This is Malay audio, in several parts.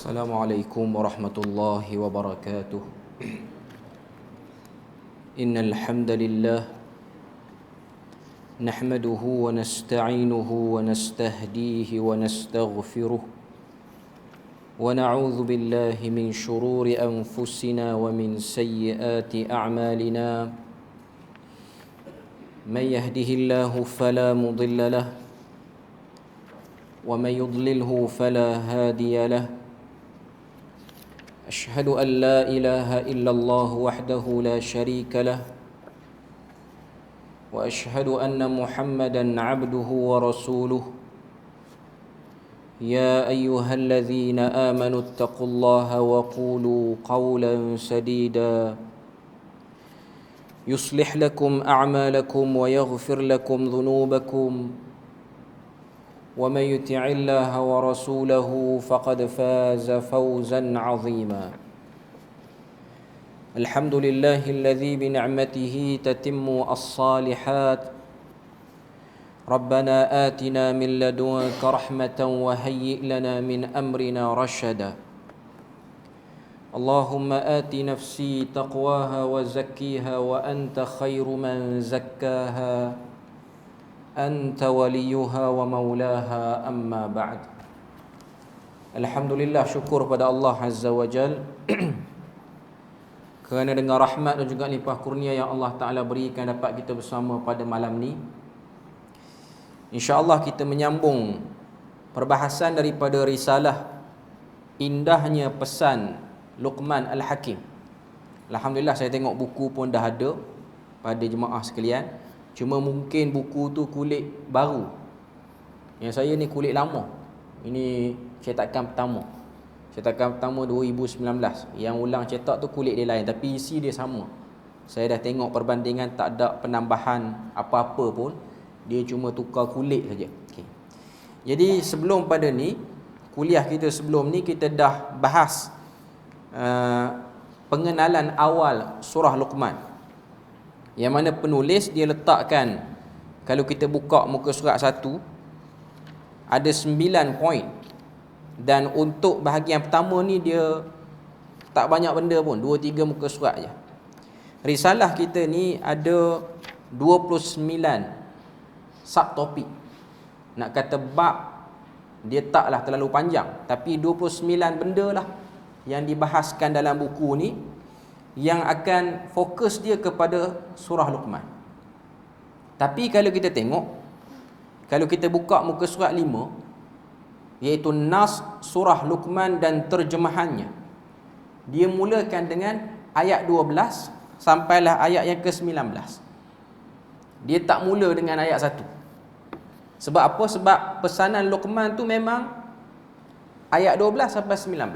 السلام عليكم ورحمة الله وبركاته. إن الحمد لله نحمده ونستعينه ونستهديه ونستغفره ونعوذ بالله من شرور أنفسنا ومن سيئات أعمالنا. من يهده الله فلا مضل له ومن يضلله فلا هادي له. أشهد أن لا إله إلا الله وحده لا شريك له وأشهد أن محمدا عبده ورسوله. يا أيها الذين آمنوا اتقوا الله وقولوا قولا سديدا يصلح لكم أعمالكم ويغفر لكم ذنوبكم ومن يطع الله ورسوله فقد فاز فوزا عظيما. الحمد لله الذي بنعمته تتم الصالحات. ربنا آتنا من لدنك رحمة وهيئ لنا من أمرنا رشدا. اللهم آت نفسي تقواها وزكيها وأنت خير من زكاها أنت وليها ومولاها. أما بعد. Alhamdulillah, syukur pada Allah Azza wa Jal kerana dengan rahmat dan juga limpah kurnia yang Allah Ta'ala berikan dapat kita bersama pada malam ni. InsyaAllah kita menyambung perbahasan daripada risalah Indahnya Pesan Luqman Al-Hakim. Alhamdulillah, saya tengok buku pun dah ada pada jemaah sekalian. Cuma mungkin buku tu kulit baru. Yang saya ni kulit lama. Ini cetakan pertama. Cetakan pertama 2019. Yang ulang cetak tu kulit dia lain, tapi isi dia sama. Saya dah tengok perbandingan, tak ada penambahan apa-apa pun. Dia cuma tukar kulit saja. Okay. Jadi sebelum pada ni, kuliah kita sebelum ni kita dah bahas pengenalan awal surah Luqman. Yang mana penulis dia letakkan, kalau kita buka muka surat 1, ada 9 poin. Dan untuk bahagian pertama ni dia tak banyak benda pun, 2-3 muka surat je. Risalah kita ni ada 29 subtopik. Nak kata bab, dia taklah terlalu panjang, tapi 29 benda lah yang dibahaskan dalam buku ni, yang akan fokus dia kepada surah Luqman. Tapi kalau kita tengok, kalau kita buka muka surat 5, iaitu Nas surah Luqman dan terjemahannya, dia mulakan dengan ayat 12 sampailah ayat yang ke-19. Dia tak mula dengan ayat 1. Sebab apa? Sebab pesanan Luqman tu memang ayat 12 sampai 19.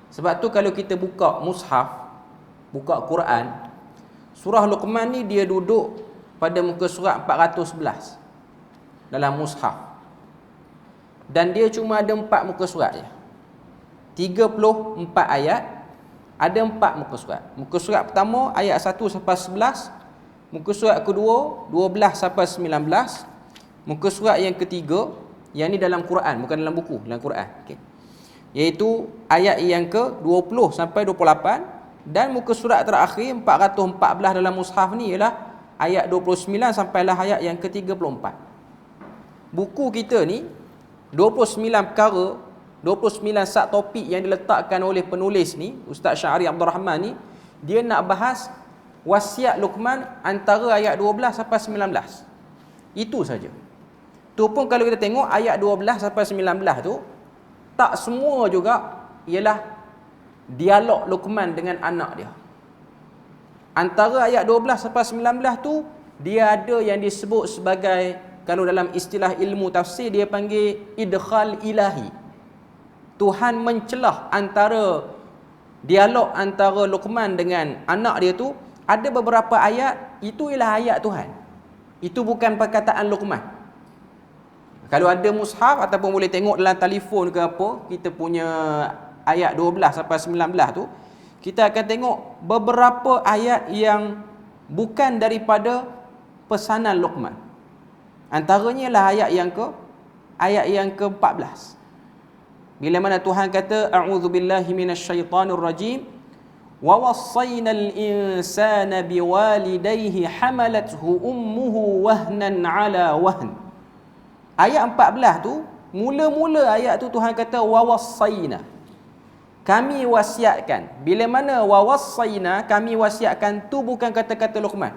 Sebab tu kalau kita buka mushaf, buka Quran, surah Luqman ni dia duduk pada muka surat 411 dalam mushaf. Dan dia cuma ada 4 muka surat je. 34 ayat, ada 4 muka surat. Muka surat pertama ayat 1 sampai 11, muka surat kedua 12 sampai 19, muka surat yang ketiga, yang ni dalam Quran, bukan dalam buku, dalam Quran, okey, iaitu ayat yang ke-20 sampai 28. Dan muka surat terakhir 414 dalam mushaf ni ialah ayat 29 sampailah ayat yang ke-34. Buku kita ni 29 perkara, 29 subtopik yang diletakkan oleh penulis ni, Ustaz Syahri Abdul Rahman ni, dia nak bahas wasiat Luqman antara ayat 12 sampai 19. Itu saja. Tu pun kalau kita tengok ayat 12 sampai 19 tu, tak semua juga ialah dialog Luqman dengan anak dia. Antara ayat 12 sampai 19 tu, dia ada yang disebut sebagai, kalau dalam istilah ilmu tafsir dia panggil idkhal ilahi. Tuhan mencelah antara dialog antara Luqman dengan anak dia tu. Ada beberapa ayat itu ialah ayat Tuhan. Itu bukan perkataan Luqman. Kalau ada mushaf ataupun boleh tengok dalam telefon ke apa, kita punya ayat 12 sampai 19 tu, kita akan tengok beberapa ayat yang bukan daripada pesanan Luqman. Antaranya lah ayat yang ke-14. Bila mana Tuhan kata a'udzubillahi minasyaitonir rajim, wa wassaynal insana biwalidayhi hamalathu ummuhu wahnan ala wahn. Ayat 14 tu, mula-mula ayat tu Tuhan kata wa wassayna, kami wasiatkan. Bila mana wa wassayna, kami wasiatkan, tu bukan kata-kata Luqman.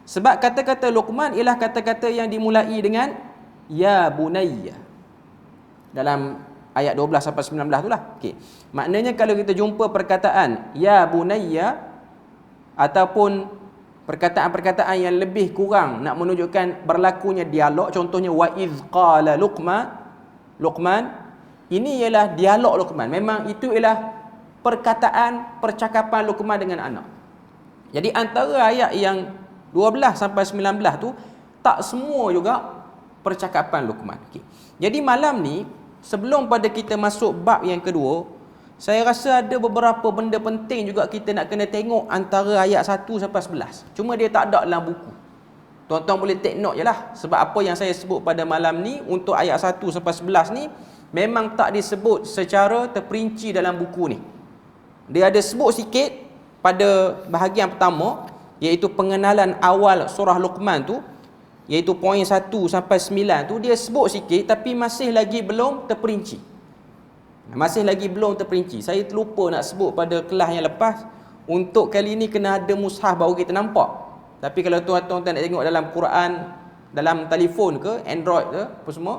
Sebab kata-kata Luqman ialah kata-kata yang dimulai dengan ya bunayya. Dalam ayat 12 sampai 19 tu lah. Okey. Maknanya kalau kita jumpa perkataan ya bunayya ataupun perkataan-perkataan yang lebih kurang nak menunjukkan berlakunya dialog, contohnya wa iz qala Luqman, ini ialah dialog Luqman. Memang itu ialah percakapan Luqman dengan anak. Jadi antara ayat yang 12 sampai 19 tu tak semua juga percakapan Luqman. Okay. Jadi malam ni sebelum pada kita masuk bab yang kedua, saya rasa ada beberapa benda penting juga kita nak kena tengok antara ayat 1 sampai 11. Cuma dia tak ada dalam buku. Tuan-tuan boleh take note je lah. Sebab apa yang saya sebut pada malam ni untuk ayat 1 sampai 11 ni memang tak disebut secara terperinci dalam buku ni. Dia ada sebut sikit pada bahagian pertama, iaitu pengenalan awal surah Luqman tu, iaitu poin 1 sampai 9 tu dia sebut sikit tapi masih lagi belum terperinci. Saya terlupa nak sebut pada kelas yang lepas. Untuk kali ni kena ada mushaf baru kita nampak. Tapi kalau tuan-tuan nak tengok dalam Quran, dalam telefon ke, Android ke, apa semua,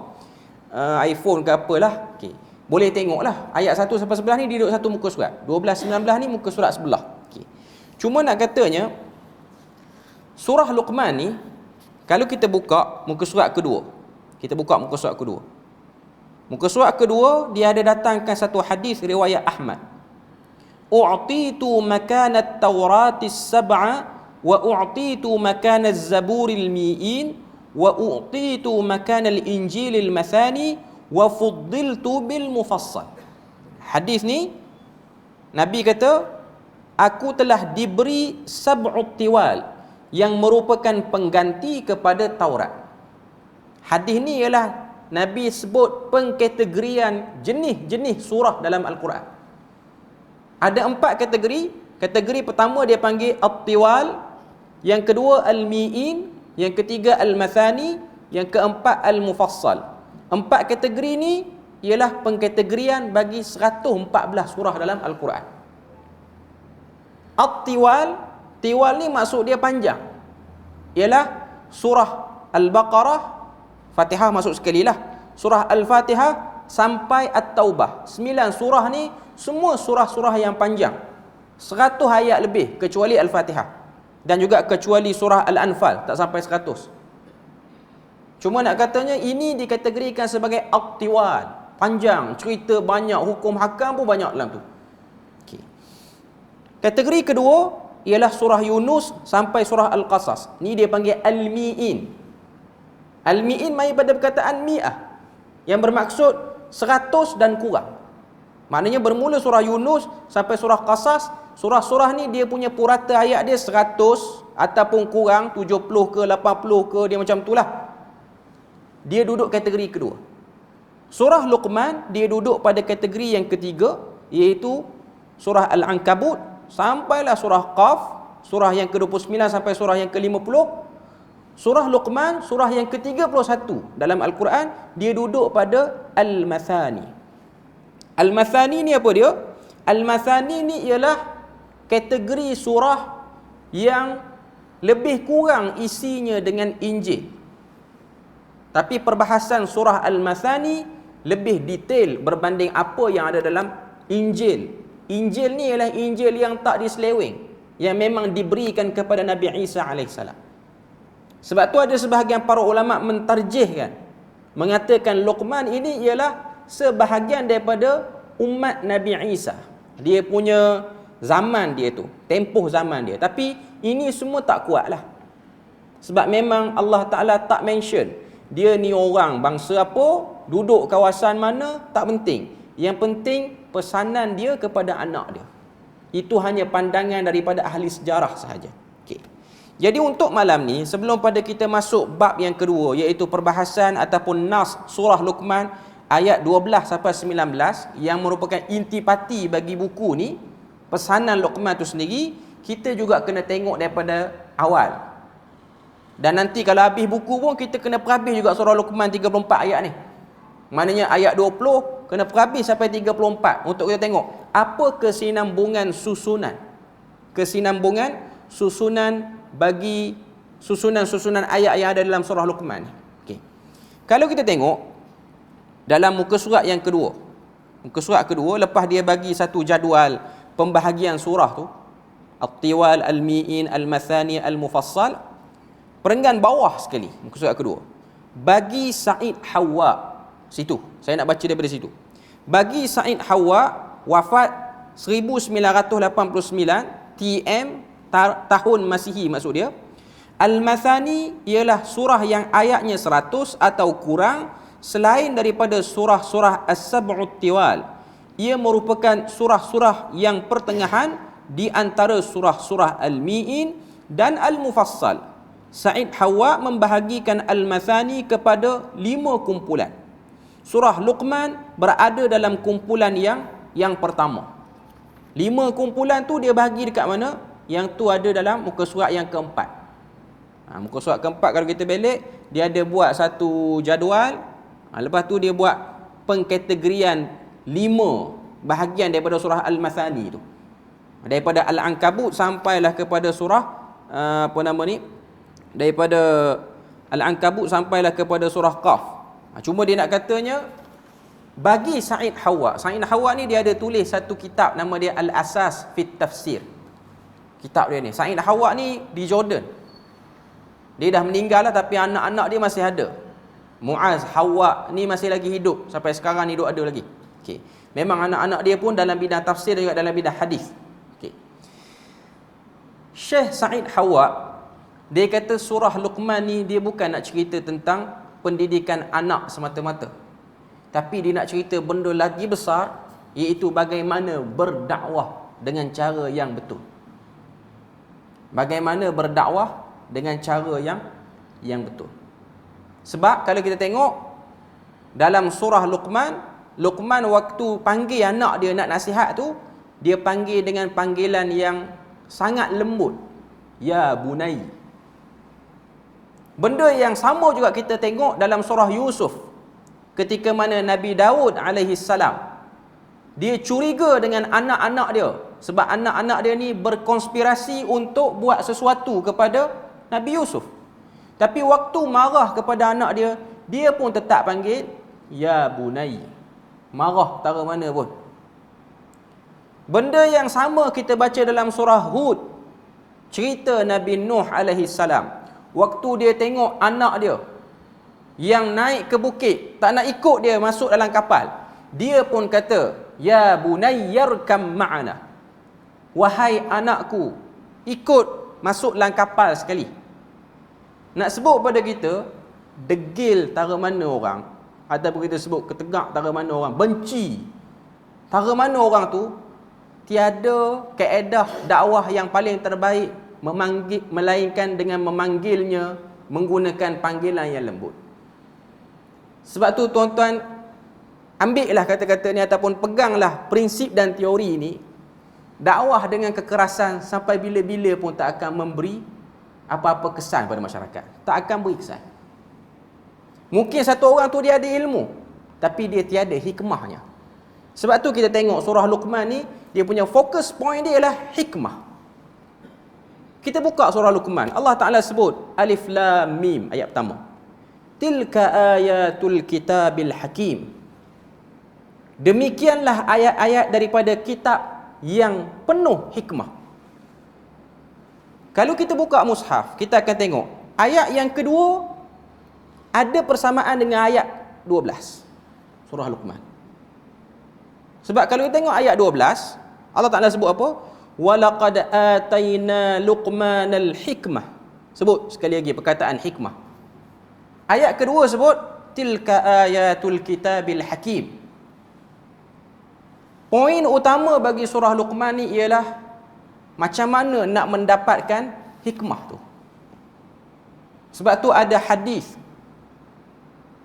iPhone ke apalah, okay, boleh tengoklah. Ayat 1 sampai 11 ni dia duduk satu muka surat. 12 19 ni muka surat sebelah. Okay. Cuma nak katanya surah Luqman ni, kalau kita buka muka surat kedua, muka surat kedua dia ada datangkan satu hadis riwayat Ahmad. U'titu makanat Tauratis sab'a wa u'titu makanaz Zaburil mi'in wa u'titu makanal Injilil mathani wa fuddiltu bil mufassal. Hadis ni Nabi kata, aku telah diberi sab'ut tiwal, yang merupakan pengganti kepada Taurat. Hadis ni ialah Nabi sebut pengkategorian jenis-jenis surah dalam Al-Quran. Ada 4 kategori. Kategori pertama dia panggil At-Tiwal, yang kedua Al-Mi'in, yang ketiga Al-Mathani, yang keempat Al-Mufassal. 4 kategori ni ialah pengkategorian bagi 114 surah dalam Al-Quran. At-Tiwal, tiwal ni maksud dia panjang, ialah surah Al-Baqarah, Fatihah masuk sekali lah, surah Al-Fatihah sampai At-Taubah. 9 surah ni semua surah-surah yang panjang, 100 ayat lebih kecuali Al-Fatihah, dan juga kecuali surah Al-Anfal tak sampai 100. Cuma nak katanya ini dikategorikan sebagai At-Tiwal, panjang, cerita banyak, hukum hakam pun banyak dalam tu. Okay. Kategori kedua ialah surah Yunus sampai surah Al-Qasas. Ni dia panggil Al-Mi'in. Al-Mi'in mai pada perkataan mi'ah, yang bermaksud 100 dan kurang. Maknanya bermula surah Yunus sampai surah Qasas, surah-surah ni dia punya purata ayat dia 100 ataupun kurang, 70 ke 80 ke, dia macam itulah. Dia duduk kategori kedua. Surah Luqman dia duduk pada kategori yang ketiga, iaitu surah Al-Ankabut sampailah surah Qaf, surah yang ke-29 sampai surah yang ke-50. Surah Luqman, surah yang ke-31 dalam Al-Quran, dia duduk pada Al-Mathani. Al-Mathani ni apa dia? Al-Mathani ni ialah kategori surah yang lebih kurang isinya dengan Injil. Tapi perbahasan surah Al-Mathani lebih detail berbanding apa yang ada dalam Injil. Injil ni ialah Injil yang tak diseleweng, yang memang diberikan kepada Nabi Isa AS. Sebab tu ada sebahagian para ulama mentarjihkan, mengatakan Luqman ini ialah sebahagian daripada umat Nabi Isa. Dia punya zaman dia tu, tempoh zaman dia. Tapi ini semua tak kuat lah. Sebab memang Allah Ta'ala tak mention dia ni orang bangsa apa, duduk kawasan mana, tak penting. Yang penting pesanan dia kepada anak dia. Itu hanya pandangan daripada ahli sejarah sahaja. Okay. Jadi untuk malam ni, sebelum pada kita masuk bab yang kedua, iaitu perbahasan ataupun nas surah Luqman, ayat 12 sampai 19 yang merupakan intipati bagi buku ni, pesanan Luqman tu sendiri, kita juga kena tengok daripada awal. Dan nanti kalau habis buku pun kita kena perhabis juga surah Luqman 34 ayat ni. Maknanya ayat 20 kena perhabis sampai 34 untuk kita tengok apa kesinambungan susunan. Kesinambungan susunan bagi susunan ayat yang ada dalam surah Luqman ni. Okey. Kalau kita tengok dalam muka surat yang kedua. Muka surat kedua lepas dia bagi satu jadual pembahagian surah tu, At-Tiwal, Al-Mi'in, Al-Mathani, Al-Mufassal, perenggan bawah sekali muka surat kedua. Bagi Sa'id Hawa, situ. Saya nak baca daripada situ. Bagi Sa'id Hawa wafat 1989 TM tahun Masihi maksud dia. Al-Mathani ialah surah yang ayatnya 100 atau kurang selain daripada surah-surah As-Sab'ut Tiwal. Ia merupakan surah-surah yang pertengahan di antara surah-surah Al-Mi'in dan Al-Mufassal. Sa'id Hawa membahagikan Al-Mathani kepada 5 kumpulan. Surah Luqman berada dalam kumpulan yang pertama. 5 kumpulan tu dia bahagi dekat mana? Yang tu ada dalam muka surat yang keempat. Muka surat keempat kalau kita belik, dia ada buat satu jadual. Lepas tu dia buat pengkategorian 5 bahagian daripada surah Al-Mathani tu. Daripada Al-Ankabut sampailah kepada surah daripada Al-Ankabut sampailah kepada surah Qaf. Cuma dia nak katanya bagi Sa'id Hawa. Sa'id Hawa ni dia ada tulis satu kitab nama dia Al-Asas fit Tafsir. Kitab dia ni. Sa'id Hawa ni di Jordan. Dia dah meninggal lah tapi anak-anak dia masih ada. Muaz, Hawa ni masih lagi hidup. Sampai sekarang hidup ada lagi. Okay. Memang anak-anak dia pun dalam bidang tafsir juga dalam bidang hadis. Okay. Syekh Sa'id Hawa, dia kata surah Luqman ni dia bukan nak cerita tentang pendidikan anak semata-mata. Tapi dia nak cerita benda lagi besar, iaitu bagaimana berdakwah dengan cara yang betul. Bagaimana berdakwah dengan cara yang betul. Sebab kalau kita tengok dalam surah Luqman, Luqman waktu panggil anak dia nak nasihat tu, dia panggil dengan panggilan yang sangat lembut. Ya bunai. Benda yang sama juga kita tengok dalam surah Yusuf. Ketika mana Nabi Daud alaihi salam, dia curiga dengan anak-anak dia. Sebab anak-anak dia ni berkonspirasi untuk buat sesuatu kepada Nabi Yusuf. Tapi waktu marah kepada anak dia, dia pun tetap panggil ya bunai. Marah tara mana pun. Benda yang sama kita baca dalam surah Hud. Cerita Nabi Nuh alaihi salam. Waktu dia tengok anak dia yang naik ke bukit, tak nak ikut dia masuk dalam kapal, dia pun kata, ya bunai yarkam ma'ana. Wahai anakku, ikut masuk dalam kapal sekali. Nak sebut pada kita, degil tara mana orang, ataupun kita sebut ketegak tara mana orang, benci tara mana orang tu, tiada kaedah dakwah yang paling terbaik melainkan dengan memanggilnya menggunakan panggilan yang lembut. Sebab tu tuan-tuan, ambillah kata-kata ni ataupun peganglah prinsip dan teori ni. Dakwah dengan kekerasan sampai bila-bila pun tak akan memberi apa-apa kesan pada masyarakat. Tak akan beri kesan. Mungkin satu orang tu dia ada ilmu, tapi dia tiada hikmahnya. Sebab tu kita tengok surah Luqman ni, dia punya fokus point dia ialah hikmah. Kita buka surah Luqman, Allah Ta'ala sebut Alif Lam Mim, ayat pertama. Tilka ayatul kitabil hakim. Demikianlah ayat-ayat daripada kitab yang penuh hikmah. Kalau kita buka mushaf, kita akan tengok ayat yang kedua ada persamaan dengan ayat 12 surah Luqman. Sebab kalau kita tengok ayat 12, Allah Ta'ala sebut apa? Walaqad atayna Luqmanal hikmah. Sebut sekali lagi perkataan hikmah. Ayat kedua sebut tilka ayatul kitabil hakim. Poin utama bagi surah Luqman ni ialah macam mana nak mendapatkan hikmah tu. Sebab tu ada hadis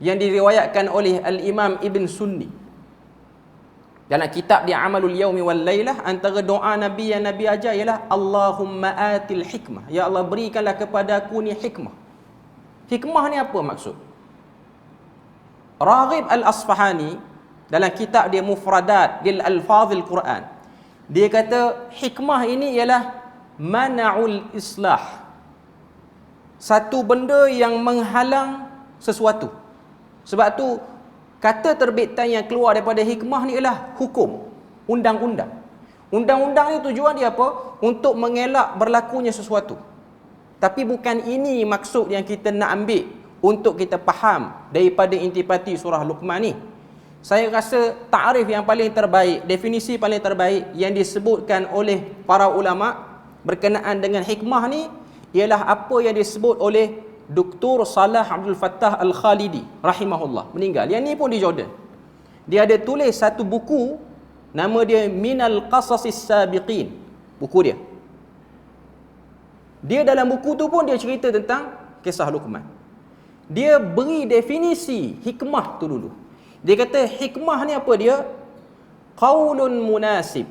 yang diriwayatkan oleh Al-Imam Ibn Sunni dalam kitab dia Amalul Yaumi wal Lailah. Antara doa Nabi yang Nabi ajar ialah Allahumma atil hikmah, ya Allah berikanlah kepada aku ni hikmah. Hikmah ni apa maksud? Raghib Al-Asfahani dalam kitab dia Mufradat lil Alfazil Quran, dia kata hikmah ini ialah mana'ul islah, satu benda yang menghalang sesuatu. Sebab tu kata terbitan yang keluar daripada hikmah ni ialah hukum, undang-undang. Undang-undang ni tujuan dia apa? Untuk mengelak berlakunya sesuatu. Tapi bukan ini maksud yang kita nak ambil untuk kita faham daripada intipati surah Luqman ni. Saya rasa ta'rif yang paling terbaik, definisi paling terbaik yang disebutkan oleh para ulama berkenaan dengan hikmah ni ialah apa yang disebut oleh Dr. Salah Abdul Fattah Al-Khalidi rahimahullah, meninggal. Yang ni pun di Jordan. Dia ada tulis satu buku, nama dia Minal Qasasis Sabiqin, buku dia. Dia dalam buku tu pun dia cerita tentang kisah Luqman. Dia beri definisi hikmah tu dulu. Dia kata hikmah ni apa dia? Qaulun munasib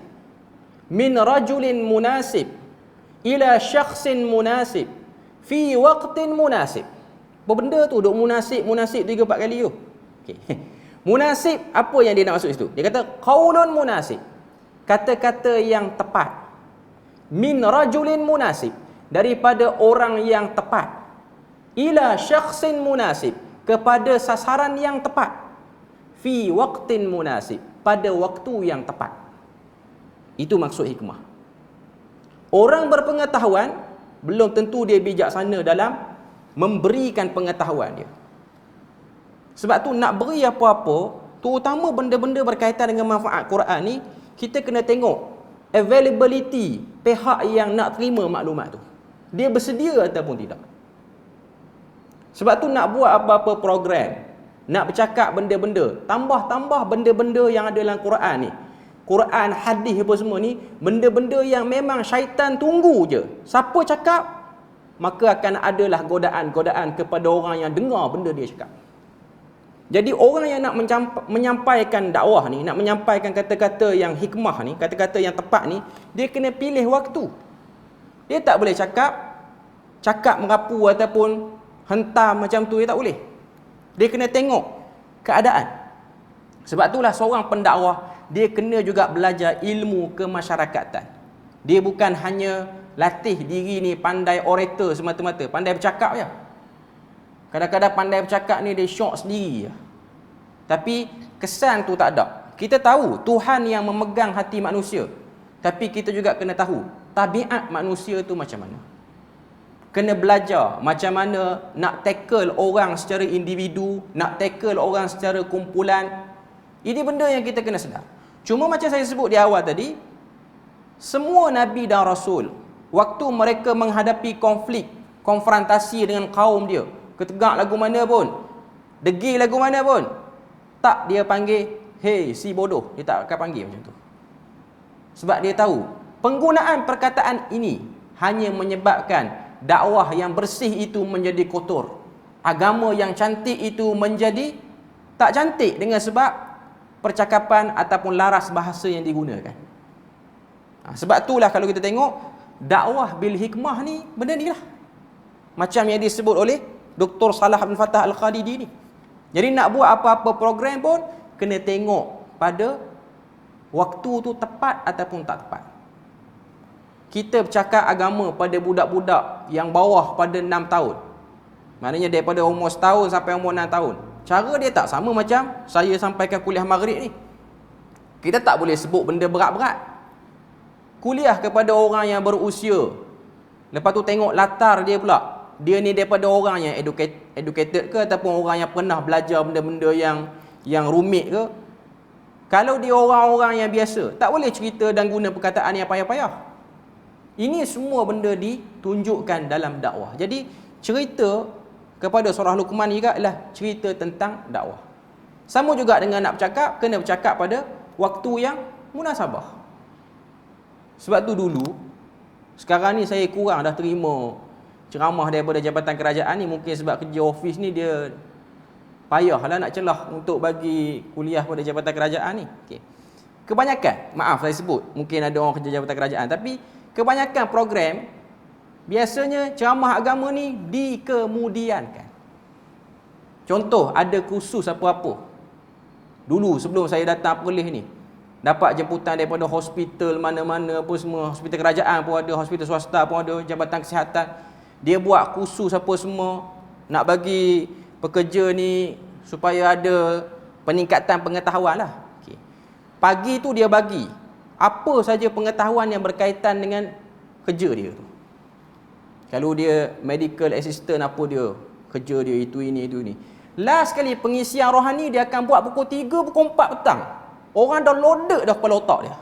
min rajulin munasib ila syakhsin munasib fi waqtin munasib. Apa benda tu? Duk munasib 3-4 kali tu. Okay. Munasib, apa yang dia nak maksud situ? Dia kata qaulun munasib, kata-kata yang tepat. Min rajulin munasib, daripada orang yang tepat. Ila syakhsin munasib, kepada sasaran yang tepat. Fi waqtin munasib, pada waktu yang tepat. Itu maksud hikmah. Orang berpengetahuan belum tentu dia bijaksana dalam memberikan pengetahuan dia. Sebab tu nak beri apa-apa, terutama benda-benda berkaitan dengan manfaat Quran ni, kita kena tengok availability pihak yang nak terima maklumat tu. Dia bersedia ataupun tidak. Sebab tu nak buat apa-apa program, nak bercakap benda-benda, tambah-tambah benda-benda yang ada dalam Quran ni, Quran, hadis apa semua ni, benda-benda yang memang syaitan tunggu je. Siapa cakap, maka akan adalah godaan-godaan kepada orang yang dengar benda dia cakap. Jadi orang yang nak menyampaikan dakwah ni, nak menyampaikan kata-kata yang hikmah ni, kata-kata yang tepat ni, dia kena pilih waktu. Dia tak boleh cakap merapu ataupun hentam macam tu, dia tak boleh. Dia kena tengok keadaan. Sebab itulah seorang pendakwah, dia kena juga belajar ilmu kemasyarakatan. Dia bukan hanya latih diri ni pandai orator semata-mata, pandai bercakap je. Kadang-kadang pandai bercakap ni dia syok sendiri je. Tapi kesan tu tak ada. Kita tahu Tuhan yang memegang hati manusia, tapi kita juga kena tahu tabiat manusia tu macam mana. Kena belajar macam mana nak tackle orang secara individu, nak tackle orang secara kumpulan. Ini benda yang kita kena sedar. Cuma macam saya sebut di awal tadi, semua Nabi dan Rasul, waktu mereka menghadapi konflik, konfrontasi dengan kaum dia, ketegak lagu mana pun, degil lagu mana pun, tak dia panggil, hey si bodoh. Dia tak akan panggil macam tu. Sebab dia tahu, penggunaan perkataan ini hanya menyebabkan dakwah yang bersih itu menjadi kotor. Agama yang cantik itu menjadi tak cantik dengan sebab percakapan ataupun laras bahasa yang digunakan. Sebab itulah kalau kita tengok dakwah bil hikmah ni, benda ni lah macam yang disebut oleh Dr. Salah Abdul Fattah Al-Khalidi ni. Jadi nak buat apa-apa program pun kena tengok pada waktu tu tepat ataupun tak tepat. Kita bercakap agama pada budak-budak yang bawah pada 6 tahun, maknanya daripada umur 1 tahun sampai umur 6 tahun. Cara dia tak sama macam saya sampaikan kuliah maghrib ni. Kita tak boleh sebut benda berat-berat. Kuliah kepada orang yang berusia, lepas tu tengok latar dia pula. Dia ni daripada orang yang educated ke ataupun orang yang pernah belajar benda-benda yang rumit ke. Kalau dia orang-orang yang biasa, tak boleh cerita dan guna perkataan yang payah-payah. Ini semua benda ditunjukkan dalam dakwah. Jadi cerita kepada surah Luqman juga ialah cerita tentang dakwah. Sama juga dengan nak bercakap, kena bercakap pada waktu yang munasabah. Sebab tu dulu, sekarang ni saya kurang dah terima ceramah daripada jabatan kerajaan ni. Mungkin sebab kerja office ni dia Payahlah nak celah untuk bagi kuliah pada jabatan kerajaan ni. Okey. Kebanyakan, maaf saya sebut, mungkin ada orang kerja jabatan kerajaan, tapi kebanyakan program biasanya ceramah agama ni dikemudiankan. Contoh, ada kursus apa-apa. Dulu sebelum saya datang Perlis ni, dapat jemputan daripada hospital mana-mana apa semua, hospital kerajaan pun ada, hospital swasta pun ada, jabatan kesihatan. Dia buat kursus apa semua nak bagi pekerja ni supaya ada peningkatan pengetahuan lah. Okay. Pagi tu dia bagi apa saja pengetahuan yang berkaitan dengan kerja dia tu. Kalau dia medical assistant, apa dia kerja dia, itu ini. Last kali pengisian rohani dia akan buat pukul 3, pukul 4 petang. Orang dah loaded dah kepala otak dia.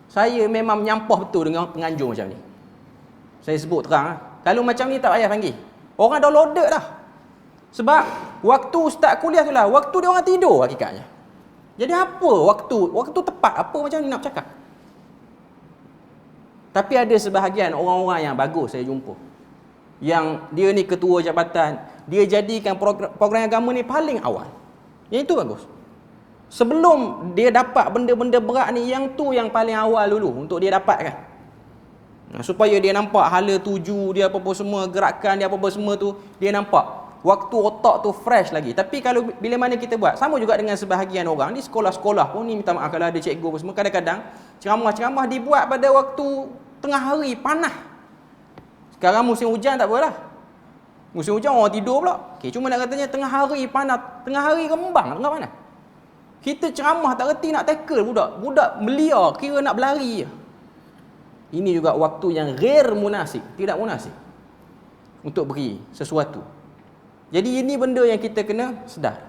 Saya memang menyampah betul dengan penganjur macam ni. Saya sebut terang. Kalau macam ni tak payah panggil. Orang dah loaded dah. Sebab waktu start kuliah tu lah, waktu dia orang tidur hakikatnya. Jadi apa waktu tepat apa macam ni nak bercakap. Tapi ada sebahagian orang-orang yang bagus saya jumpa, yang dia ni ketua jabatan, dia jadikan program agama ni paling awal. Yang itu bagus. Sebelum dia dapat benda-benda berat ni, yang tu yang paling awal dulu untuk dia dapatkan. Supaya dia nampak hala tuju dia apa-apa semua, gerakan dia apa-apa semua tu, dia nampak. Waktu otak tu fresh lagi. Tapi kalau bila mana kita buat, sama juga dengan sebahagian orang di sekolah-sekolah pun ni, minta maaf kalau ada cikgu apa semua, kadang-kadang ceramah-ceramah dibuat pada waktu tengah hari panas. Sekarang musim hujan tak apalah. Musim hujan orang tidur pula. Okey, cuma nak katanya tengah hari panas, tengah hari kembang, tengah panas. Kita ceramah tak reti nak tackle budak. Budak belia, kira nak berlari je. Ini juga waktu yang ghair munasib, tidak munasib untuk beri sesuatu. Jadi ini benda yang kita kena sedar.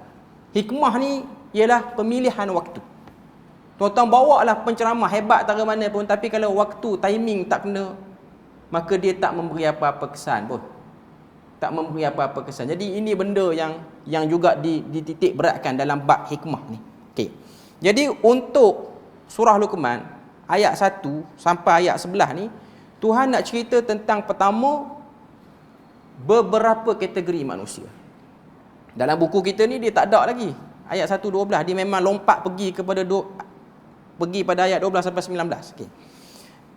Hikmah ni ialah pemilihan waktu. Tuan-tuan bawa lah penceramah hebat tak ke mana pun, tapi kalau waktu, timing tak kena, maka dia tak memberi apa-apa kesan pun. Tak memberi apa-apa kesan. Jadi ini benda yang juga dititik beratkan dalam bab hikmah ni. Okey. Jadi untuk surah Luqman ayat 1 sampai ayat 11 ni, Tuhan nak cerita tentang pertama beberapa kategori manusia. Dalam buku kita ni dia tak ada lagi ayat 1-12, dia memang lompat pergi pada ayat 12 sampai 19. Okey.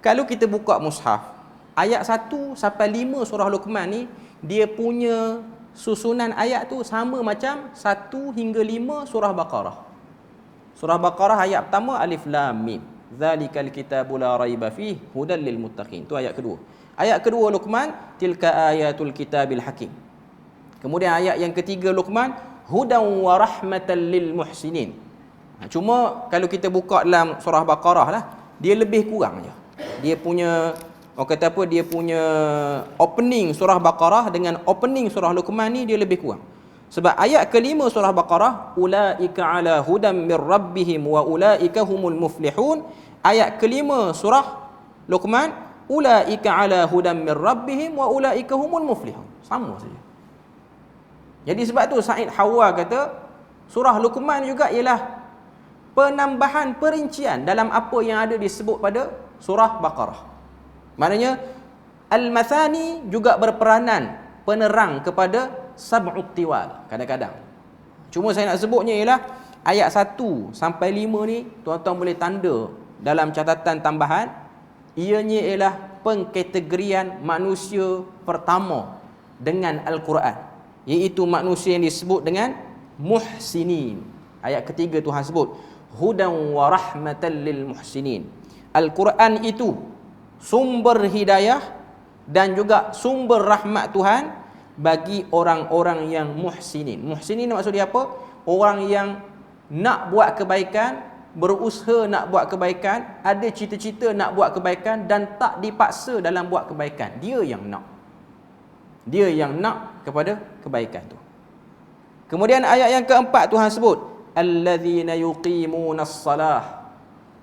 Kalau kita buka mushaf, ayat 1 sampai 5 surah Luqman ni, dia punya susunan ayat tu sama macam 1 hingga 5 surah Baqarah. Surah Baqarah ayat pertama alif lam mim, zalikal kitabu la raiba fihi hudal lil muttaqin. Tu ayat kedua. Ayat kedua Luqman, tilka ayatul kitabil hakim. Kemudian ayat yang ketiga Luqman, hudan wa rahmatan lil muhsinin. Cuma kalau kita buka dalam surah Baqarah lah, dia lebih kurang je. Dia punya, orang kata apa, dia punya opening surah Baqarah dengan opening surah Luqman ni dia lebih kurang. Sebab ayat kelima surah Baqarah, ulaika ala hudan mir rabbihim wa ulaika humul muflihun. Ayat kelima surah Luqman, ulaika ala hudan mir rabbihim wa ulaika humul muflihun. Sama saja. Jadi sebab tu Said Hawa kata surah Luqman juga ialah penambahan perincian dalam apa yang ada disebut pada surah Baqarah. Maknanya al-mathani juga berperanan penerang kepada sab'ut tiwal kadang-kadang. Cuma saya nak sebutnya ialah ayat 1 sampai 5 ni tuan-tuan boleh tanda dalam catatan tambahan, ianya ialah pengkategorian manusia pertama dengan Al-Quran, iaitu manusia yang disebut dengan muhsinin. Ayat ketiga Tuhan sebut hudan wa rahmatan lil muhsinin. Al-Quran itu sumber hidayah dan juga sumber rahmat Tuhan bagi orang-orang yang muhsinin. Muhsinin maksud dia apa? Orang yang nak buat kebaikan, berusaha nak buat kebaikan, ada cita-cita nak buat kebaikan dan tak dipaksa dalam buat kebaikan. Dia yang nak. Dia yang nak kepada kebaikan tu. Kemudian ayat yang keempat Tuhan sebut allazina yuqimunas salah.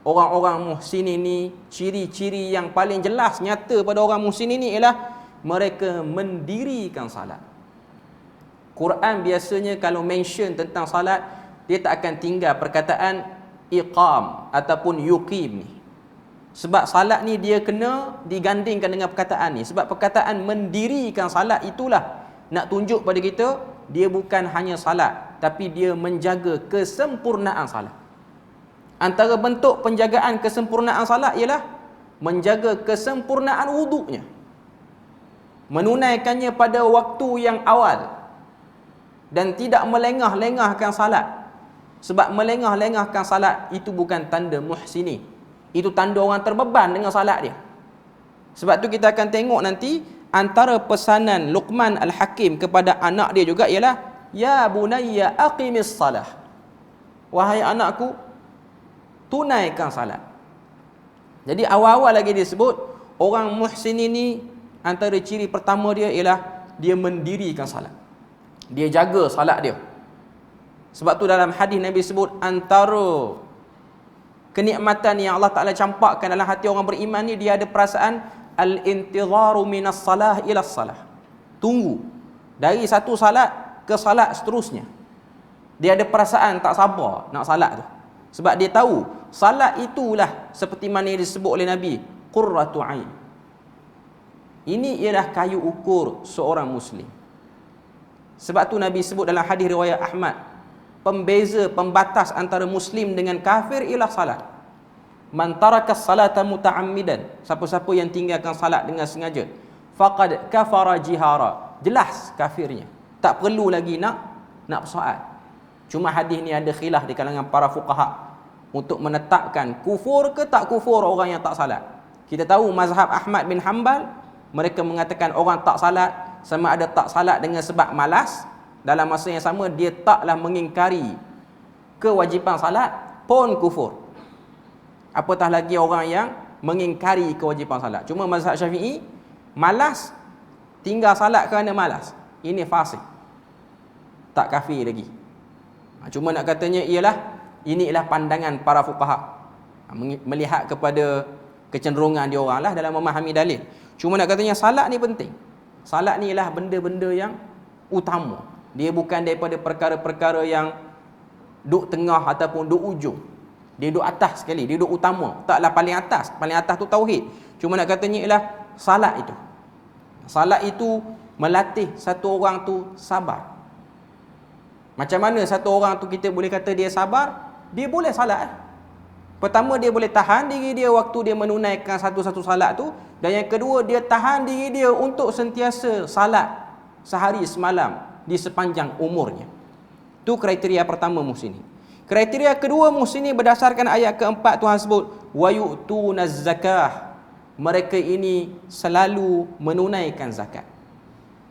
Orang-orang muhsin ini, ciri-ciri yang paling jelas nyata pada orang muhsin ini ialah mereka mendirikan salat. Quran biasanya kalau mention tentang salat, dia tak akan tinggal perkataan iqam ataupun yuqim ni. Sebab salat ni dia kena digandingkan dengan perkataan ni. Sebab perkataan mendirikan salat itulah nak tunjuk pada kita dia bukan hanya salat, tapi dia menjaga kesempurnaan salat. Antara bentuk penjagaan kesempurnaan salat ialah menjaga kesempurnaan wuduknya, menunaikannya pada waktu yang awal, dan tidak melengah-lengahkan salat. Sebab melengah-lengahkan salat itu bukan tanda muhsini, itu tanda orang terbeban dengan salat dia. Sebab tu kita akan tengok nanti antara pesanan Luqman Al-Hakim kepada anak dia juga ialah, ya bunayya aqimis salah, wahai anakku, tunaikan salat. Jadi awal-awal lagi dia sebut orang muhsin ini, antara ciri pertama dia ialah dia mendirikan salat, dia jaga salat dia. Sebab tu dalam hadis Nabi sebut antara kenikmatan yang Allah Ta'ala campakkan dalam hati orang beriman ni, dia ada perasaan al-intidharu minas salah ila salah, tunggu dari satu salat ke salat seterusnya. Dia ada perasaan tak sabar nak salat tu, sebab dia tahu salat itulah seperti mana yang disebut oleh Nabi, qurratu ain. Ini ialah kayu ukur seorang muslim. Sebab tu Nabi sebut dalam hadis riwayat Ahmad, pembeza, pembatas antara muslim dengan kafir ialah salat. Man taraka salata muta'ammidan, siapa-siapa yang tinggalkan salat dengan sengaja, faqad kafara jihara, jelas kafirnya, tak perlu lagi nak persoal. Cuma hadis ni ada khilaf di kalangan para fuqaha untuk menetapkan kufur ke tak kufur orang yang tak salat. Kita tahu mazhab Ahmad bin Hanbal, mereka mengatakan orang tak salat sama ada tak salat dengan sebab malas, dalam masa yang sama dia taklah mengingkari kewajipan salat, pun kufur. Apatah lagi orang yang mengingkari kewajipan salat. Cuma mazhab Syafi'i, malas, tinggal salat kerana malas, ini fasik, tak kafir lagi. Cuma nak katanya ialah ini ialah pandangan para fuqaha, melihat kepada kecenderungan dia orang lah dalam memahami dalil. Cuma nak katanya salat ni penting. Salat ni ialah benda-benda yang utama. Dia bukan daripada perkara-perkara yang duk tengah ataupun duk ujung. Dia duk atas sekali, dia duk utama. Taklah paling atas. Paling atas tu tauhid. Cuma nak katanya ialah salat itu. Salat itu melatih satu orang tu sabar. Macam mana satu orang tu kita boleh kata dia sabar? Dia boleh salat. Pertama, dia boleh tahan diri dia waktu dia menunaikan satu-satu salat tu. Dan yang kedua, dia tahan diri dia untuk sentiasa salat sehari semalam di sepanjang umurnya. Itu kriteria pertama muhsini. Kriteria kedua muhsini berdasarkan ayat keempat Tuhan sebut, wa yu'tunaz zakah. Mereka ini selalu menunaikan zakat.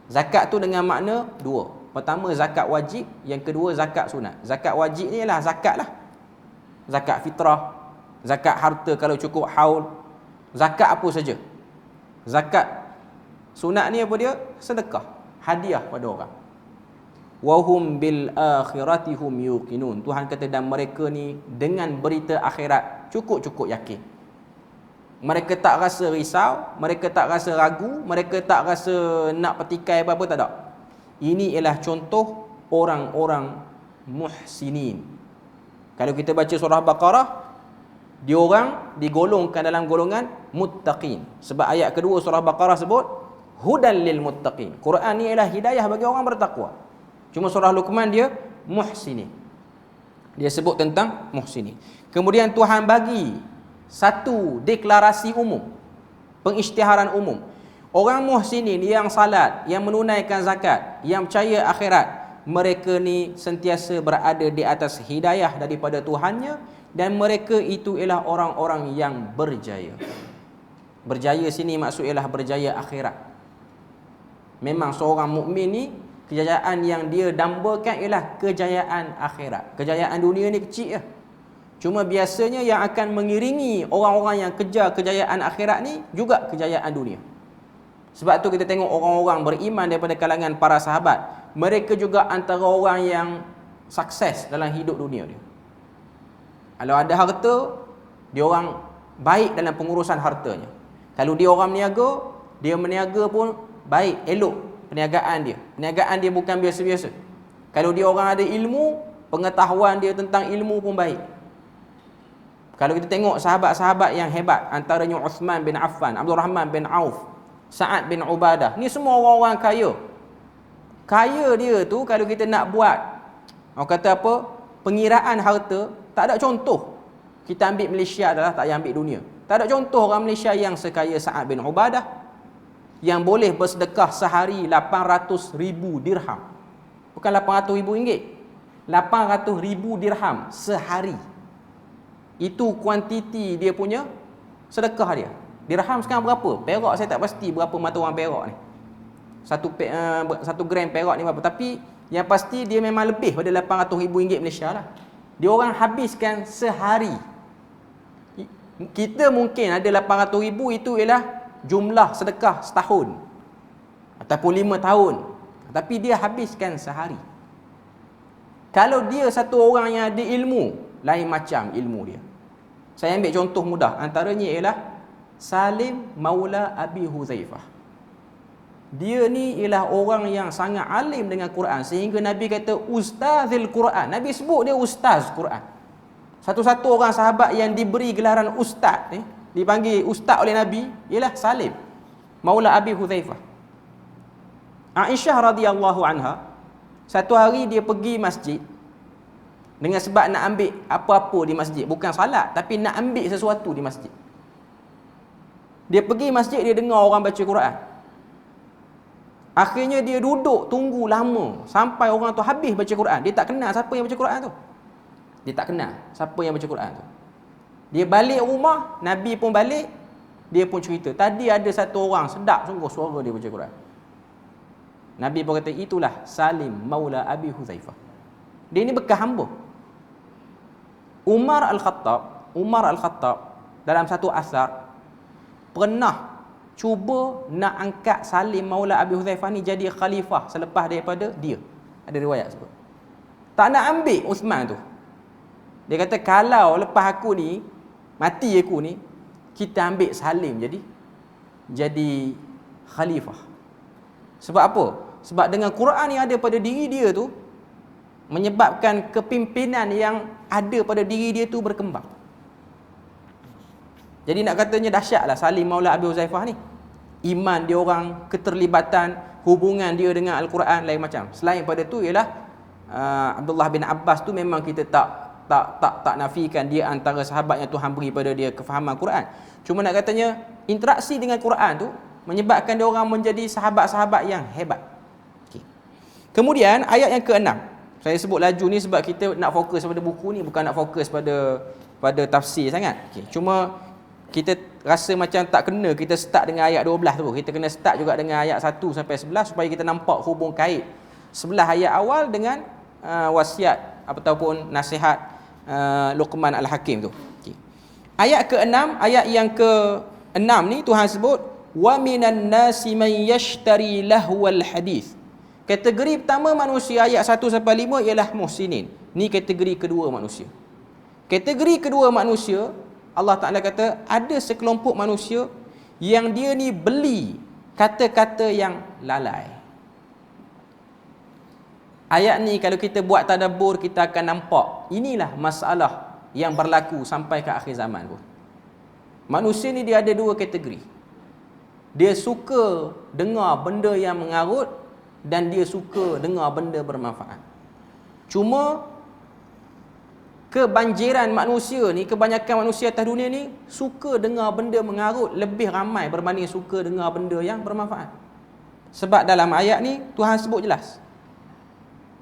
Zakat tu dengan makna dua. Pertama zakat wajib, yang kedua zakat sunat. Zakat wajib ni ialah zakat lah, zakat fitrah, zakat harta kalau cukup haul, zakat apa saja. Zakat sunat ni apa dia? Sedekah, hadiah pada orang. Wahum bil akhirati hum yuqinun. Tuhan kata dan mereka ni dengan berita akhirat cukup-cukup yakin. Mereka tak rasa risau, mereka tak rasa ragu, mereka tak rasa nak petikai apa-apa, tak ada. Ini ialah contoh orang-orang muhsinin. Kalau kita baca surah Baqarah, diorang digolongkan dalam golongan muttaqin. Sebab ayat kedua surah Baqarah sebut hudan lil muttaqin. Quran ni ialah hidayah bagi orang bertakwa. Cuma surah Luqman dia muhsinin. Dia sebut tentang muhsinin. Kemudian Tuhan bagi satu deklarasi umum, pengisytiharan umum. Orang muhsinin yang salat, yang menunaikan zakat, yang percaya akhirat, mereka ni sentiasa berada di atas hidayah daripada Tuhannya, dan mereka itu ialah orang-orang yang berjaya. Berjaya sini maksud ialah berjaya akhirat. Memang seorang mukmin ni kejayaan yang dia dambakan ialah kejayaan akhirat. Kejayaan dunia ni kecil je. Cuma biasanya yang akan mengiringi orang-orang yang kejar kejayaan akhirat ni juga kejayaan dunia. Sebab tu kita tengok orang-orang beriman daripada kalangan para sahabat, mereka juga antara orang yang sukses dalam hidup dunia dia. Kalau ada harta, dia orang baik dalam pengurusan hartanya. Kalau dia orang meniaga, dia meniaga pun baik, elok perniagaan dia. Perniagaan dia bukan biasa-biasa. Kalau dia orang ada ilmu, pengetahuan dia tentang ilmu pun baik. Kalau kita tengok sahabat-sahabat yang hebat, antaranya Uthman bin Affan, Abdul Rahman bin Auf, Sa'ad bin Ubadah, ni semua orang-orang kaya. Kaya dia tu kalau kita nak buat, orang kata apa, pengiraan harta, tak ada contoh. Kita ambil Malaysia adalah tak payah ambil dunia. Tak ada contoh orang Malaysia yang sekaya Sa'ad bin Ubadah, yang boleh bersedekah sehari 800,000 dirham. Bukan 800,000 ringgit. 800,000 dirham sehari. Itu kuantiti dia punya sedekah dia. Dirham sekarang berapa? Perak saya tak pasti berapa mata wang perak ni. 1 gram perak ni berapa. Tapi yang pasti dia memang lebih pada 800,000 ringgit Malaysia lah. Dia orang habiskan sehari. Kita mungkin ada 800,000, itu ialah jumlah sedekah setahun ataupun 5 tahun. Tapi dia habiskan sehari. Kalau dia satu orang yang ada ilmu, lain macam ilmu dia. Saya ambil contoh mudah. Antaranya ialah Salim Maula Abi Huzaifah. Dia ni ialah orang yang sangat alim dengan Quran, sehingga Nabi kata Ustazil Quran. Nabi sebut dia Ustaz Quran. Satu-satu orang sahabat yang diberi gelaran Ustaz ni, dipanggil Ustaz oleh Nabi, ialah Salim Maula Abi Huzaifah. Aisyah radhiyallahu anha, satu hari dia pergi masjid dengan sebab nak ambil apa-apa di masjid. Bukan salat, tapi nak ambil sesuatu di masjid. Dia pergi masjid, dia dengar orang baca Quran. Akhirnya dia duduk tunggu lama sampai orang tu habis baca Quran. Dia tak kenal siapa yang baca Quran tu. Dia tak kenal siapa yang baca Quran tu. Dia balik rumah, Nabi pun balik, dia pun cerita, tadi ada satu orang sedap sungguh suara dia baca Quran. Nabi pun kata, itulah Salim Maula Abi Huzaifah. Dia ni bekas hamba. Umar Al-Khattab dalam satu asar pernah cuba nak angkat Salim Maula Abi Huzaifah ni jadi khalifah selepas daripada dia. Ada riwayat sebut. Tak nak ambil Uthman tu. Dia kata, kalau lepas aku ni, mati aku ni, kita ambil Salim jadi khalifah. Sebab apa? Sebab dengan Quran yang ada pada diri dia tu, menyebabkan kepimpinan yang ada pada diri dia tu berkembang. Jadi nak katanya dahsyatlah Salim Maula Abi Huzaifah ni. Iman dia orang, keterlibatan, hubungan dia dengan Al-Quran lain macam. Selain pada tu ialah Abdullah bin Abbas tu memang kita tak nafikan dia antara sahabat yang Tuhan beri pada dia kefahaman Quran. Cuma nak katanya interaksi dengan Quran tu menyebabkan dia orang menjadi sahabat-sahabat yang hebat. Okay. Kemudian ayat yang ke-6. Saya sebut laju ni sebab kita nak fokus pada buku ni, bukan nak fokus pada tafsir sangat. Okay. Cuma kita rasa macam tak kena kita start dengan ayat 12 tu. Kita kena start juga dengan ayat 1 sampai 11 supaya kita nampak hubung kait 11 ayat awal dengan wasiat ataupun nasihat Luqman Al-Hakim tu. Okay. Ayat ke-6, ayat yang ke-6 ni Tuhan sebut wa minan nasi man yashtari lahwal hadis. Kategori pertama manusia ayat 1 sampai 5 ialah muhsinin. Ni kategori kedua manusia. Kategori kedua manusia, Allah Ta'ala kata ada sekelompok manusia yang dia ni beli kata-kata yang lalai. Ayat ni kalau kita buat tadabbur, kita akan nampak inilah masalah yang berlaku sampai ke akhir zaman pun. Manusia ni dia ada dua kategori. Dia suka dengar benda yang mengarut dan dia suka dengar benda bermanfaat. Cuma kebanjiran manusia ni, kebanyakan manusia atas dunia ni suka dengar benda mengarut lebih ramai berbanding suka dengar benda yang bermanfaat. Sebab dalam ayat ni Tuhan sebut jelas,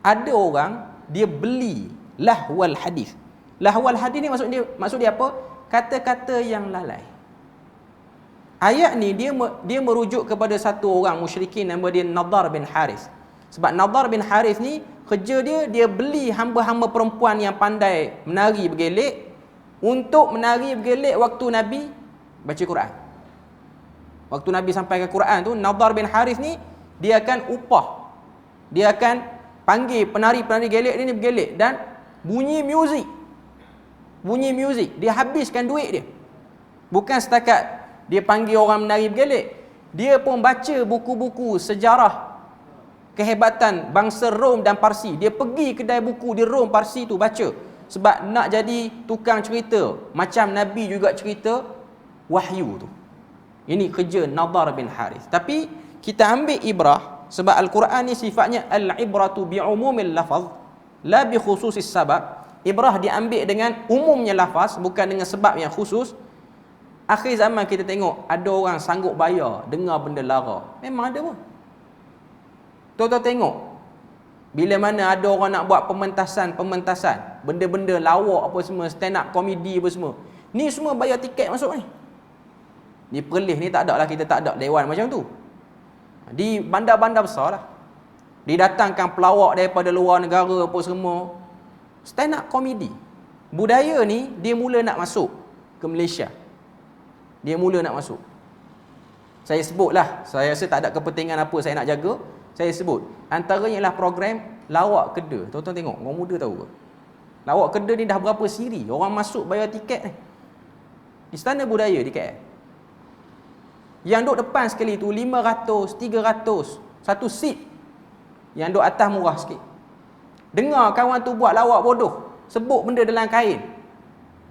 ada orang dia beli lahwal hadis. Lahwal hadis ni maksud dia apa? Kata-kata yang lalai. Ayat ni dia merujuk kepada satu orang musyrikin nama dia Nadar bin Harith. Sebab Nadar bin Harith ni kerja dia beli hamba-hamba perempuan yang pandai menari bergelek untuk menari bergelek waktu Nabi baca Quran. Waktu Nabi sampai ke Quran tu, Nadar bin Harith ni dia akan upah. Dia akan panggil penari-penari gelek ni bergelek dan bunyi muzik. Dia habiskan duit dia. Bukan setakat dia panggil orang menari bergelek, dia pun baca buku-buku sejarah kehebatan bangsa Rom dan Parsi. Dia pergi kedai buku di Rom Parsi tu baca. Sebab nak jadi tukang cerita macam Nabi juga cerita wahyu tu. Ini kerja Nadar bin Harith. Tapi kita ambil ibrah Sebab Al-Quran ni sifatnya al-ibratu bi'umumil lafaz la bi khususis sabab. Ibrah diambil dengan umumnya lafaz, bukan dengan sebab yang khusus. Akhir zaman kita tengok ada orang sanggup bayar dengar benda lara. Memang ada pun. Tuan-tuan tengok, bila mana ada orang nak buat pementasan benda-benda lawak apa semua, stand up comedy apa semua, ni semua bayar tiket masuk ni. Di Perlis ni tak ada lah, kita tak ada dewan macam tu. Di bandar-bandar besar lah, didatangkan pelawak daripada luar negara apa semua, stand up comedy. Budaya ni dia mula nak masuk ke Malaysia. Dia mula nak masuk. Saya sebutlah, saya rasa tak ada kepentingan apa saya nak jaga, saya sebut. Antaranya ialah program lawak Kedah. Tuan-tuan tengok, orang muda tahu ke? Lawak Kedah ni dah berapa siri orang masuk bayar tiket ni. Istana Budaya di KL. Yang duduk depan sekali tu 500, 300, satu seat. Yang duduk atas murah sikit. Dengar kawan tu buat lawak bodoh, sebut benda dalam kain.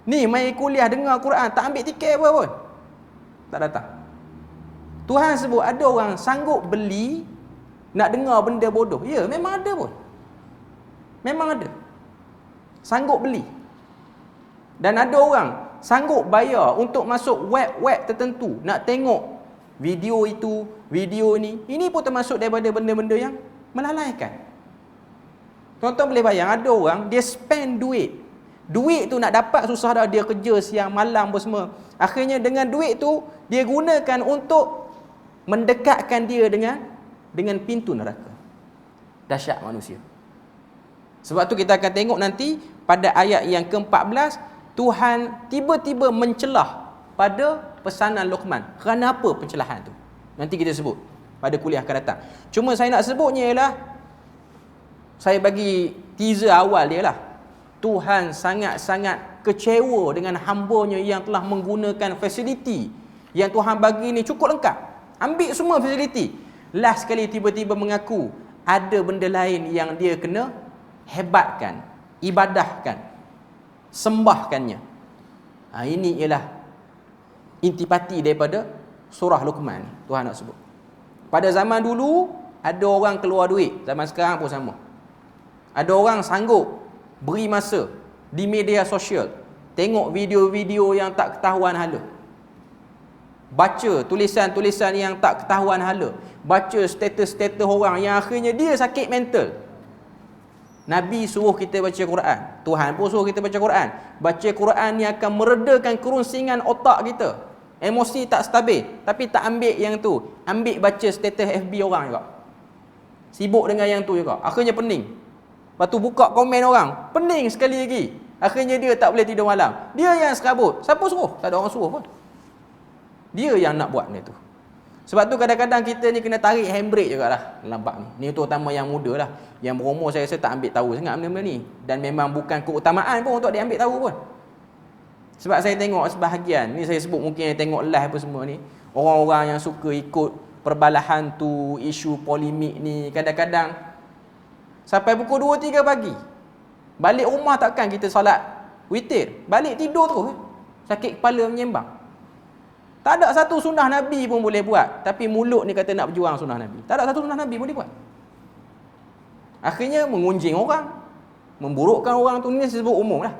Ni mai kuliah dengar Quran, tak ambil tiket apa pun. Tak datang. Tuhan sebut ada orang sanggup beli nak dengar benda bodoh. Ya, memang ada pun. Memang ada. Sanggup beli. Dan ada orang sanggup bayar untuk masuk web-web tertentu nak tengok video itu, video ni. Ini pun termasuk daripada benda-benda yang melalaikan. Tuan-tuan boleh bayang, ada orang dia spend duit. Duit tu nak dapat susah dah, dia kerja siang malam apa semua. Akhirnya dengan duit tu dia gunakan untuk mendekatkan dia dengan pintu neraka. Dahsyat manusia. Sebab tu kita akan tengok nanti pada ayat yang ke-14, Tuhan tiba-tiba mencelah pada pesanan Luqman. Kerana apa pencelahan tu? Nanti kita sebut pada kuliah akan datang. Cuma saya nak sebutnya ialah, saya bagi teaser awal dia lah. Tuhan sangat-sangat kecewa dengan hamba-Nya yang telah menggunakan fasiliti yang Tuhan bagi ni cukup lengkap. Ambil semua fasiliti. Last sekali tiba-tiba mengaku ada benda lain yang dia kena hebatkan, ibadahkan, sembahkannya. Ini ialah intipati daripada surah Luqman. Tuhan nak sebut. Pada zaman dulu ada orang keluar duit, zaman sekarang pun sama. Ada orang sanggup beri masa di media sosial, tengok video-video yang tak ketahuan hala, baca tulisan-tulisan yang tak ketahuan hala, baca status-status orang yang akhirnya dia sakit mental. Nabi suruh kita baca Quran, Tuhan pun suruh kita baca Quran. Baca Quran ni akan meredakan kerunsingan otak kita. Emosi tak stabil, tapi tak ambil yang tu, ambil baca status FB orang juga, sibuk dengan yang tu juga, akhirnya pening. Lepas tu buka komen orang, pening sekali lagi. Akhirnya dia tak boleh tidur malam. Dia yang serabut. Siapa suruh? Tak ada orang suruh pun. Dia yang nak buat benda tu. Sebab tu kadang-kadang kita ni kena tarik handbrake jugalah dalam bab ni. Ni terutama yang muda lah. Yang berumur saya rasa tak ambil tahu sangat benda-benda ni. Dan memang bukan keutamaan pun untuk dia ambil tahu pun. Sebab saya tengok sebahagian, ni saya sebut mungkin yang tengok live apa semua ni, orang-orang yang suka ikut perbalahan tu, isu polemik ni, kadang-kadang sampai pukul 2-3 pagi. Balik rumah takkan kita solat witir, balik tidur terus. Sakit kepala menyembang. Tak ada satu sunnah Nabi pun boleh buat, tapi mulut ni kata nak berjuang sunnah Nabi. Tak ada satu sunnah Nabi boleh buat. Akhirnya mengunjing orang, memburukkan orang tu. Ni saya sebut umum lah.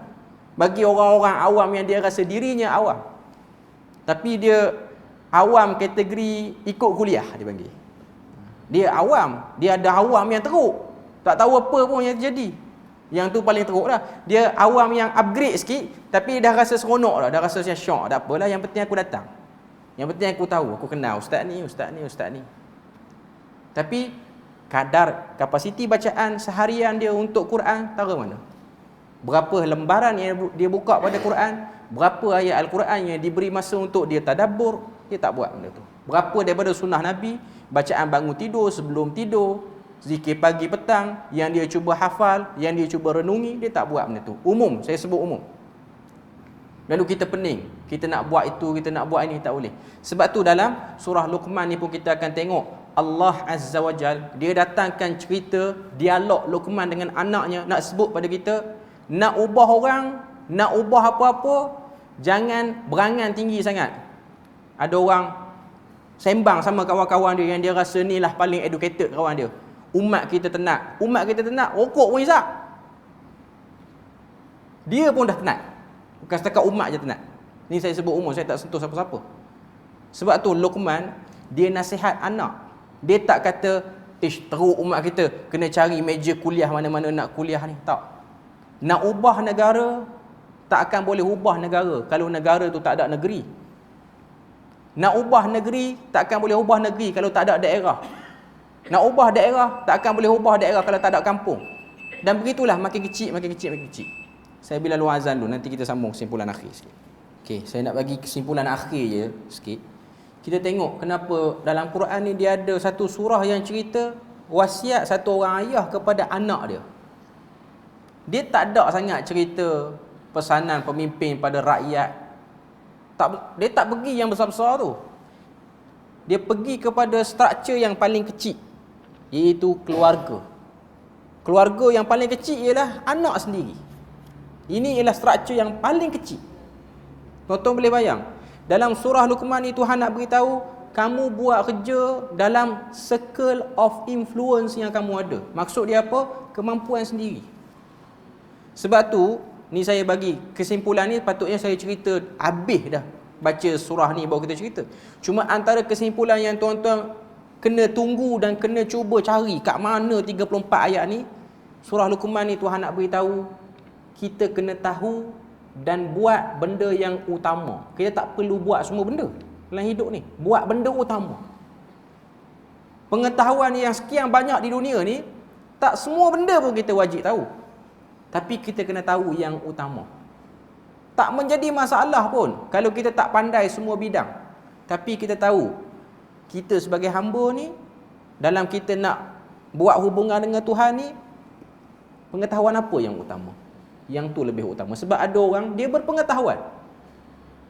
Bagi orang-orang awam yang dia rasa dirinya awam, tapi dia awam kategori ikut kuliah, dia panggil. Dia awam, dia ada awam yang teruk, tak tahu apa pun yang terjadi. Yang tu paling teruk lah. Dia awam yang upgrade sikit, tapi dah rasa seronok dah, dah rasa macam syok. Tak apalah, yang penting aku datang, yang penting aku tahu, aku kenal ustaz ni, ustaz ni, ustaz ni. Tapi kadar kapasiti bacaan seharian dia untuk Quran, tahu mana? Berapa lembaran yang dia buka pada Quran, berapa ayat Al-Quran yang diberi masa untuk dia tadabbur, dia tak buat benda tu. Berapa daripada sunnah Nabi, bacaan bangun tidur, sebelum tidur, zikir pagi petang, yang dia cuba hafal, yang dia cuba renungi, dia tak buat benda tu. Umum, saya sebut umum. Lalu kita pening, kita nak buat itu, kita nak buat ini, tak boleh. Sebab tu dalam surah Luqman ni pun kita akan tengok Allah Azza wa Jal, dia datangkan cerita dialog Luqman dengan anaknya, nak sebut pada kita, nak ubah orang, nak ubah apa-apa, jangan berangan tinggi sangat. Ada orang Sembang sama kawan-kawan dia yang dia rasa ni lah paling educated kawan dia. Umat kita tenat, rokok pun hisap. Dia pun dah tenat. Bukan setakat umat je tenat. Ni saya sebut umum, saya tak sentuh siapa-siapa. Sebab tu Luqman, dia nasihat anak. Dia tak kata, teruk umat kita, kena cari meja kuliah mana-mana nak kuliah ni. Tak. Nak ubah negara, tak akan boleh ubah negara kalau negara tu tak ada negeri. Nak ubah negeri, tak akan boleh ubah negeri kalau tak ada daerah. Nak ubah daerah, tak akan boleh ubah daerah kalau tak ada kampung. Dan begitulah, makin kecil. Saya bila luar azan dulu, nanti kita sambung kesimpulan akhir sikit. Okey, saya nak bagi kesimpulan akhir je sikit. Kita tengok kenapa dalam Quran ni dia ada satu surah yang cerita wasiat satu orang ayah kepada anak dia. Dia tak ada sangat cerita pesanan pemimpin pada rakyat. Dia tak pergi yang besar-besar tu. Dia pergi kepada struktur yang paling kecil, iaitu keluarga. Keluarga yang paling kecil ialah anak sendiri. Ini ialah struktur yang paling kecil. Tuan-tuan boleh bayang, dalam surah Luqman ni Tuhan nak beritahu, kamu buat kerja dalam circle of influence yang kamu ada. Maksud dia apa? Kemampuan sendiri. Sebab tu, ni saya bagi kesimpulan ni, patutnya saya cerita habis dah baca surah ni baru kita cerita. Cuma antara kesimpulan yang tuan-tuan kena tunggu dan kena cuba cari kat mana 34 ayat ni, surah Luqman ni Tuhan nak beritahu kita kena tahu dan buat benda yang utama. Kita tak perlu buat semua benda dalam hidup ni. Buat benda utama. Pengetahuan yang sekian banyak di dunia ni, tak semua benda pun kita wajib tahu. Tapi kita kena tahu yang utama. Tak menjadi masalah pun kalau kita tak pandai semua bidang. Tapi kita tahu, kita sebagai hamba ni, dalam kita nak buat hubungan dengan Tuhan ni, pengetahuan apa yang utama? Yang tu lebih utama. Sebab ada orang, dia berpengetahuan.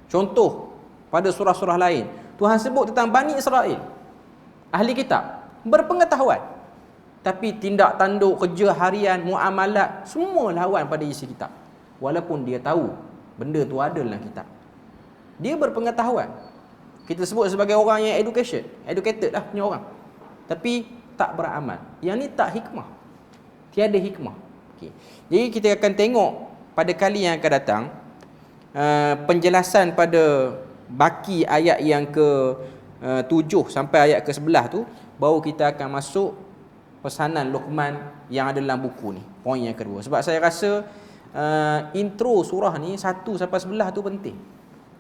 Contoh, pada surah-surah lain, Tuhan sebut tentang Bani Israel, ahli kitab, berpengetahuan. Tapi tindak tanduk, kerja harian, muamalat, semua lawan pada isi kitab. Walaupun dia tahu benda tu ada dalam kitab. Dia berpengetahuan. Kita sebut sebagai orang yang educated lah punya orang. Tapi tak beramal. Yang ni tak hikmah. Tiada hikmah. Okay. Jadi kita akan tengok pada kali yang akan datang penjelasan pada baki ayat yang ke-7 sampai ayat ke-11 tu, baru kita akan masuk pesanan Luqman yang ada dalam buku ni. Poin yang kedua. Sebab saya rasa intro surah ni 1 sampai 11 tu penting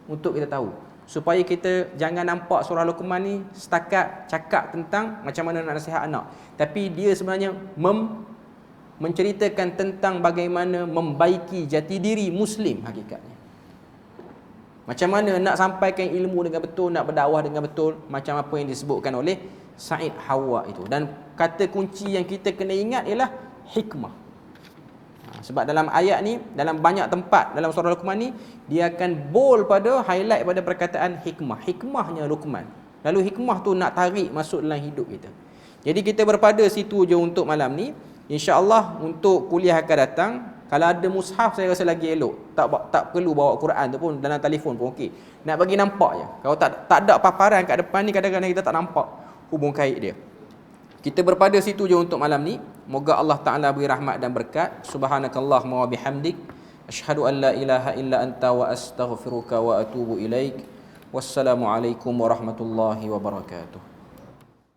untuk kita tahu, supaya kita jangan nampak surah Luqman ni setakat cakap tentang macam mana nak nasihat anak, tapi dia sebenarnya menceritakan tentang bagaimana membaiki jati diri Muslim hakikatnya. Macam mana nak sampaikan ilmu dengan betul, nak berdakwah dengan betul, macam apa yang disebutkan oleh Said Hawa itu. Dan kata kunci yang kita kena ingat ialah hikmah. Sebab dalam ayat ni, dalam banyak tempat dalam surah Luqman ni, dia akan bold pada, highlight pada perkataan hikmah. Hikmahnya Luqman. Lalu hikmah tu nak tarik masuk dalam hidup kita. Jadi kita berpada situ je untuk malam ni. InsyaAllah untuk kuliah akan datang, kalau ada mushaf saya rasa lagi elok. Tak perlu bawa Quran tu pun, dalam telefon pun okey. Nak bagi nampak je. Kalau tak ada paparan kat depan ni, kadang-kadang kita tak nampak hubung kait dia. Kita berpada situ je untuk malam ni. Moga Allah Ta'ala beri rahmat dan berkat. Subhanakallahumma wa bihamdik, asyhadu an la ilaha illa anta wa astaghfiruka wa atubu ilaik. Wassalamualaikum warahmatullahi wabarakatuh.